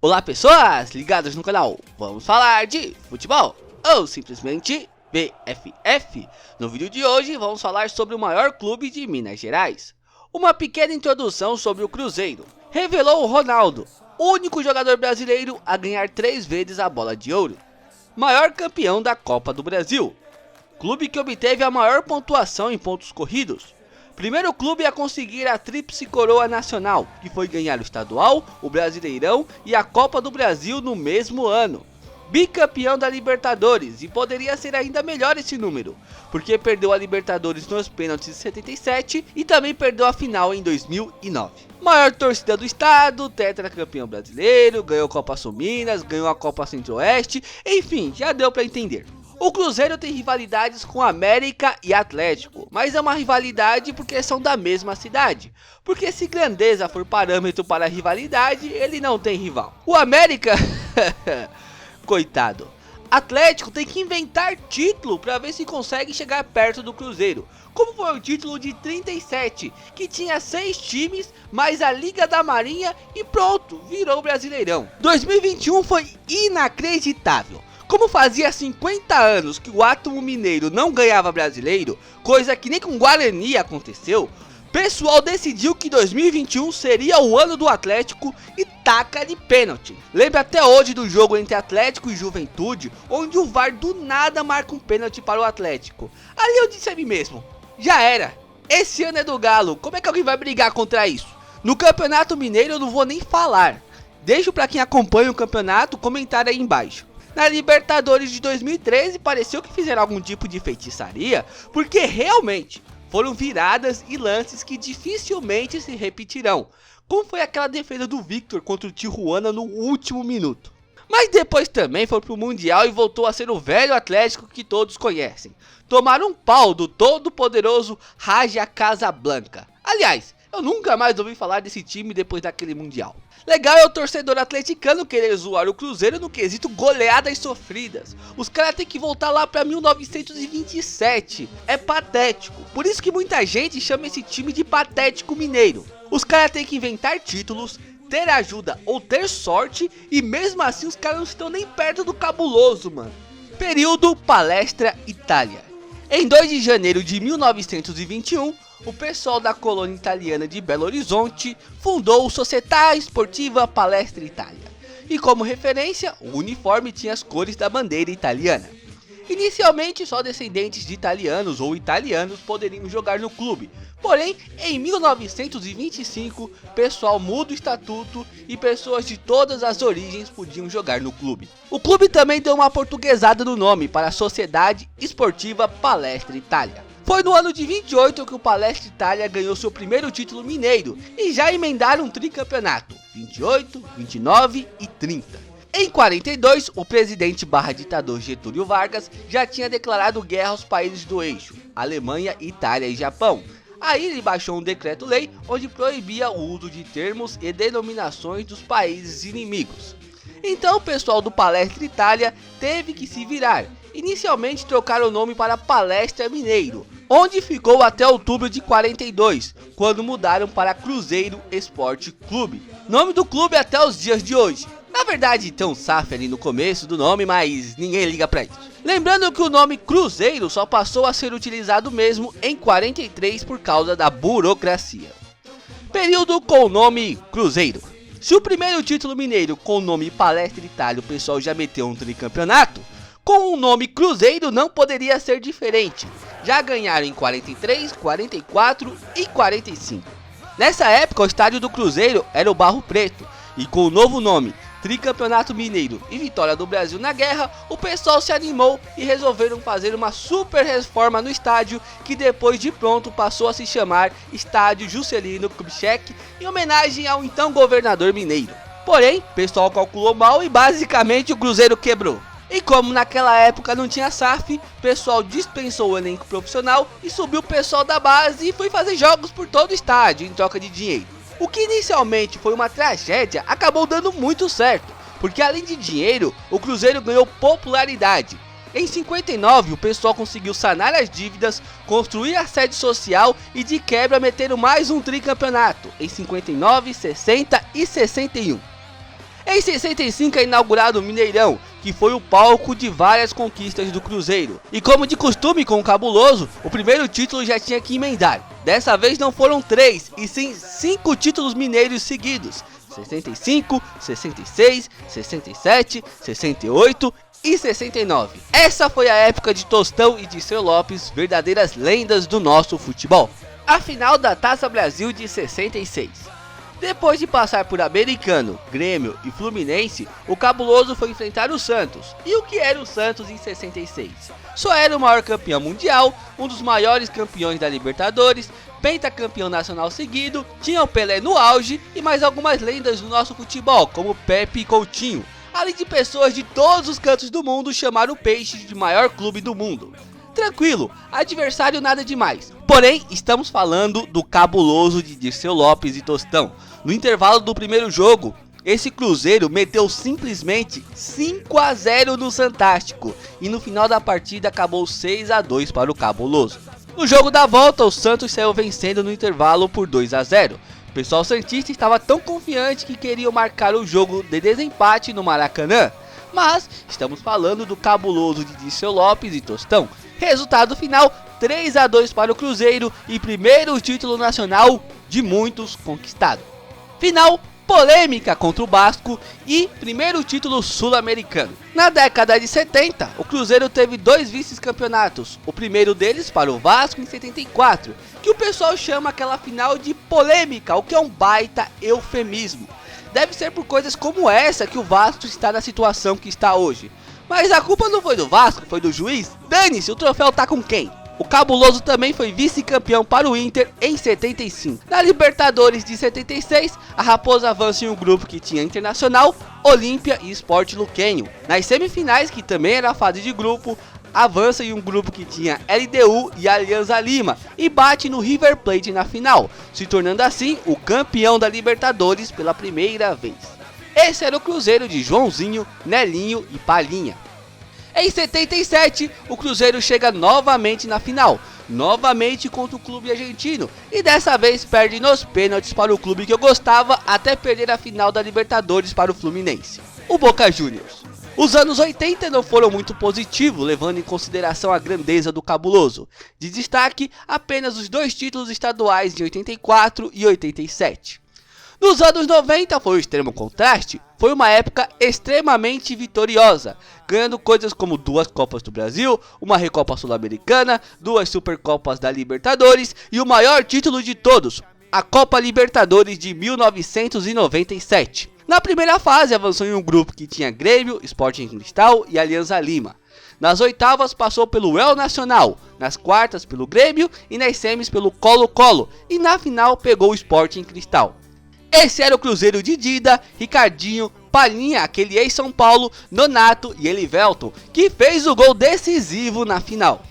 Olá pessoas ligadas no canal, vamos falar de futebol ou simplesmente BFF. No vídeo de hoje vamos falar sobre o maior clube de Minas Gerais. Uma pequena introdução sobre o Cruzeiro. Revelou o Ronaldo, único jogador brasileiro a ganhar 3 vezes a bola de ouro. Maior campeão da Copa do Brasil. Clube que obteve a maior pontuação em pontos corridos. Primeiro clube a conseguir a tríplice coroa nacional, que foi ganhar o estadual, o Brasileirão e a Copa do Brasil no mesmo ano. Bicampeão da Libertadores, e poderia ser ainda melhor esse número, porque perdeu a Libertadores nos pênaltis em 77 e também perdeu a final em 2009. Maior torcida do estado, tetracampeão brasileiro, ganhou Copa Sul Minas, ganhou a Copa Centro-Oeste, enfim, já deu para entender. O Cruzeiro tem rivalidades com América e Atlético, mas é uma rivalidade porque são da mesma cidade. Porque se grandeza for parâmetro para a rivalidade, ele não tem rival. O América, coitado. Atlético tem que inventar título para ver se consegue chegar perto do Cruzeiro. Como foi o título de 37, que tinha 6 times, mais a Liga da Marinha e pronto, virou Brasileirão. 2021 foi inacreditável. Como fazia 50 anos que o Átomo Mineiro não ganhava brasileiro, coisa que nem com o Guarani aconteceu, pessoal decidiu que 2021 seria o ano do Atlético e taca de pênalti. Lembra até hoje do jogo entre Atlético e Juventude, onde o VAR do nada marca um pênalti para o Atlético. Ali eu disse a mim mesmo, já era, esse ano é do Galo, como é que alguém vai brigar contra isso? No Campeonato Mineiro eu não vou nem falar, deixo para quem acompanha o campeonato comentar aí embaixo. Na Libertadores de 2013 pareceu que fizeram algum tipo de feitiçaria, porque realmente foram viradas e lances que dificilmente se repetirão, como foi aquela defesa do Victor contra o Tijuana no último minuto. Mas depois também foi pro Mundial e voltou a ser o velho Atlético que todos conhecem. Tomaram um pau do todo poderoso Raja Casablanca. Aliás, eu nunca mais ouvi falar desse time depois daquele Mundial. Legal é o torcedor atleticano querer zoar o Cruzeiro no quesito goleadas sofridas. Os caras têm que voltar lá pra 1927. É patético. Por isso que muita gente chama esse time de Patético Mineiro. Os caras têm que inventar títulos, ter ajuda ou ter sorte, e mesmo assim os caras não estão nem perto do cabuloso, mano. Período Palestra Itália. Em 2 de janeiro de 1921, o pessoal da colônia italiana de Belo Horizonte fundou o Società Sportiva Palestra Itália. E como referência, o uniforme tinha as cores da bandeira italiana. Inicialmente, só descendentes de italianos ou italianos poderiam jogar no clube. Porém, em 1925, pessoal muda o estatuto e pessoas de todas as origens podiam jogar no clube. O clube também deu uma portuguesada no nome para a Sociedade Esportiva Palestra Itália. Foi no ano de 28 que o Palestra Itália ganhou seu primeiro título mineiro e já emendaram um tricampeonato, 28, 29 e 30. Em 42, o presidente barra ditador Getúlio Vargas já tinha declarado guerra aos países do eixo, Alemanha, Itália e Japão. Aí ele baixou um decreto-lei onde proibia o uso de termos e denominações dos países inimigos. Então o pessoal do Palestra Itália teve que se virar. Inicialmente trocaram o nome para Palestra Mineiro, onde ficou até outubro de 42, quando mudaram para Cruzeiro Esporte Clube. Nome do clube até os dias de hoje. Na verdade tem um SAF ali no começo do nome, mas ninguém liga pra isso. Lembrando que o nome Cruzeiro só passou a ser utilizado mesmo em 43 por causa da burocracia. Período com o nome Cruzeiro. Se o primeiro título mineiro com o nome Palestra Itália o pessoal já meteu um tricampeonato, com o nome Cruzeiro não poderia ser diferente. Já ganharam em 43, 44 e 45. Nessa época o estádio do Cruzeiro era o Barro Preto, e com o novo nome Tricampeonato Mineiro e Vitória do Brasil na Guerra, o pessoal se animou e resolveram fazer uma super reforma no estádio, que depois de pronto passou a se chamar Estádio Juscelino Kubitschek, em homenagem ao então governador mineiro. Porém, o pessoal calculou mal e basicamente o Cruzeiro quebrou. E como naquela época não tinha SAF, o pessoal dispensou o elenco profissional e subiu o pessoal da base e foi fazer jogos por todo o estádio em troca de dinheiro. O que inicialmente foi uma tragédia acabou dando muito certo, porque além de dinheiro, o Cruzeiro ganhou popularidade. Em 59 o pessoal conseguiu sanar as dívidas, construir a sede social e de quebra meteram mais um tricampeonato, em 59, 60 e 61. Em 65 é inaugurado o Mineirão, que foi o palco de várias conquistas do Cruzeiro. E como de costume com o Cabuloso, o primeiro título já tinha que emendar. Dessa vez não foram 3, e sim 5 títulos mineiros seguidos. 65, 66, 67, 68 e 69. Essa foi a época de Tostão e Dirceu Lopes, verdadeiras lendas do nosso futebol. A final da Taça Brasil de 66. Depois de passar por Americano, Grêmio e Fluminense, o Cabuloso foi enfrentar o Santos. E o que era o Santos em 66? Só era o maior campeão mundial, um dos maiores campeões da Libertadores, pentacampeão nacional seguido, tinha o Pelé no auge e mais algumas lendas do nosso futebol, como Pepe e Coutinho, além de pessoas de todos os cantos do mundo chamaram o Peixe de maior clube do mundo. Tranquilo, adversário nada demais. Porém, estamos falando do Cabuloso de Dirceu Lopes e Tostão. No intervalo do primeiro jogo, esse Cruzeiro meteu simplesmente 5-0 no Santástico e no final da partida acabou 6-2 para o Cabuloso. No jogo da volta, o Santos saiu vencendo no intervalo por 2-0. O pessoal santista estava tão confiante que queriam marcar o jogo de desempate no Maracanã. Mas estamos falando do Cabuloso de Dirceu Lopes e Tostão. Resultado final, 3-2 para o Cruzeiro e primeiro título nacional de muitos conquistado. Final, polêmica contra o Vasco e primeiro título sul-americano. Na década de 70, o Cruzeiro teve 2 vice-campeonatos, o primeiro deles para o Vasco em 74, que o pessoal chama aquela final de polêmica, o que é um baita eufemismo. Deve ser por coisas como essa que o Vasco está na situação que está hoje. Mas a culpa não foi do Vasco, foi do juiz? Dane-se, o troféu tá com quem? O Cabuloso também foi vice-campeão para o Inter em 75. Na Libertadores de 76, a Raposa avança em um grupo que tinha Internacional, Olímpia e Sport Luquenho. Nas semifinais, que também era a fase de grupo, avança em um grupo que tinha LDU e Alianza Lima e bate no River Plate na final, se tornando assim o campeão da Libertadores pela primeira vez. Esse era o Cruzeiro de Joãozinho, Nelinho e Palhinha. Em 77, o Cruzeiro chega novamente na final, novamente contra o clube argentino, e dessa vez perde nos pênaltis para o clube que eu gostava até perder a final da Libertadores para o Fluminense, o Boca Juniors. Os anos 80 não foram muito positivos, levando em consideração a grandeza do Cabuloso. De destaque, apenas os 2 títulos estaduais de 84 e 87. Nos anos 90 foi o extremo contraste, foi uma época extremamente vitoriosa, ganhando coisas como 2 Copas do Brasil, uma Recopa Sul-Americana, 2 Supercopas da Libertadores e o maior título de todos, a Copa Libertadores de 1997. Na primeira fase avançou em um grupo que tinha Grêmio, Sporting Cristal e Alianza Lima. Nas oitavas passou pelo El Nacional, nas quartas pelo Grêmio e nas semis pelo Colo-Colo e na final pegou o Sporting Cristal. Esse era o Cruzeiro de Dida, Ricardinho, Palhinha, aquele ex-São Paulo, Nonato e Elivelton, que fez o gol decisivo na final.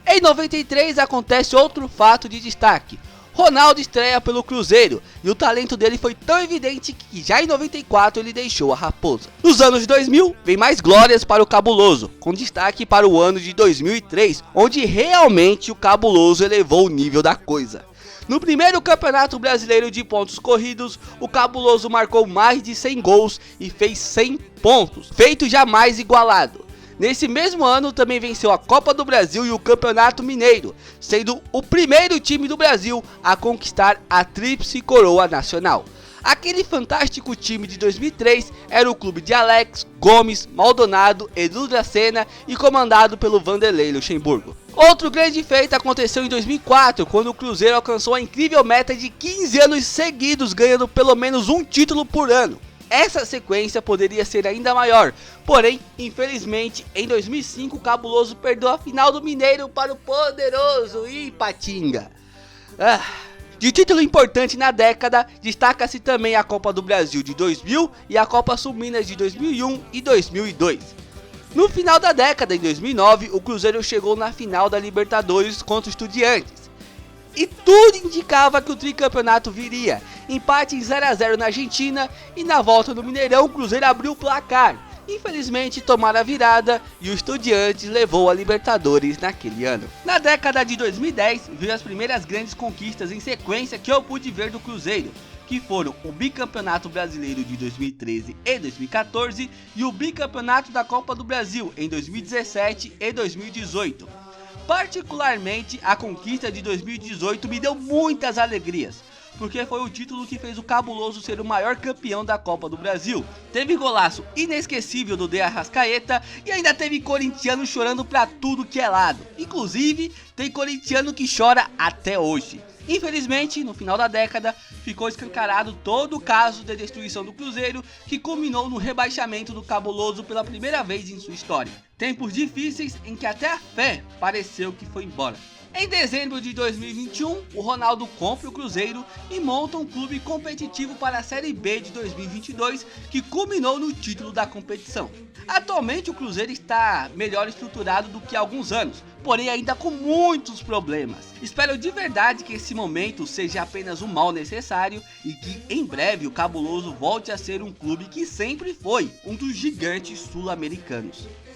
Em 93 acontece outro fato de destaque. Ronaldo estreia pelo Cruzeiro e o talento dele foi tão evidente que já em 94 ele deixou a Raposa. Nos anos 2000 vem mais glórias para o Cabuloso, com destaque para o ano de 2003, onde realmente o Cabuloso elevou o nível da coisa. No primeiro Campeonato Brasileiro de pontos corridos, o Cabuloso marcou mais de 100 gols e fez 100 pontos, feito jamais igualado. Nesse mesmo ano também venceu a Copa do Brasil e o Campeonato Mineiro, sendo o primeiro time do Brasil a conquistar a Tríplice Coroa Nacional. Aquele fantástico time de 2003 era o clube de Alex, Gomes, Maldonado, Edu Dracena e comandado pelo Vanderlei Luxemburgo. Outro grande feito aconteceu em 2004, quando o Cruzeiro alcançou a incrível meta de 15 anos seguidos, ganhando pelo menos um título por ano. Essa sequência poderia ser ainda maior, porém, infelizmente, em 2005 o Cabuloso perdeu a final do Mineiro para o poderoso Ipatinga. De título importante na década, destaca-se também a Copa do Brasil de 2000 e a Copa Sul Minas de 2001 e 2002. No final da década, em 2009, o Cruzeiro chegou na final da Libertadores contra o Estudiantes. E tudo indicava que o tricampeonato viria. Empate em 0-0 na Argentina e na volta no Mineirão o Cruzeiro abriu o placar. Infelizmente tomaram a virada e o Estudiantes levou a Libertadores naquele ano. Na década de 2010 veio as primeiras grandes conquistas em sequência que eu pude ver do Cruzeiro. que foram o bicampeonato brasileiro de 2013 e 2014 e o bicampeonato da Copa do Brasil em 2017 e 2018. Particularmente, a conquista de 2018 me deu muitas alegrias, porque foi o título que fez o Cabuloso ser o maior campeão da Copa do Brasil. Teve golaço inesquecível do De Arrascaeta e ainda teve corintiano chorando pra tudo que é lado. Inclusive, tem corintiano que chora até hoje. Infelizmente, no final da década, ficou escancarado todo o caso de destruição do Cruzeiro, que culminou no rebaixamento do Cabuloso pela primeira vez em sua história. Tempos difíceis em que até a fé pareceu que foi embora. Em dezembro de 2021, o Ronaldo compra o Cruzeiro e monta um clube competitivo para a Série B de 2022, que culminou no título da competição. Atualmente o Cruzeiro está melhor estruturado do que há alguns anos, porém ainda com muitos problemas. Espero de verdade que esse momento seja apenas um mal necessário e que em breve o Cabuloso volte a ser um clube que sempre foi um dos gigantes sul-americanos.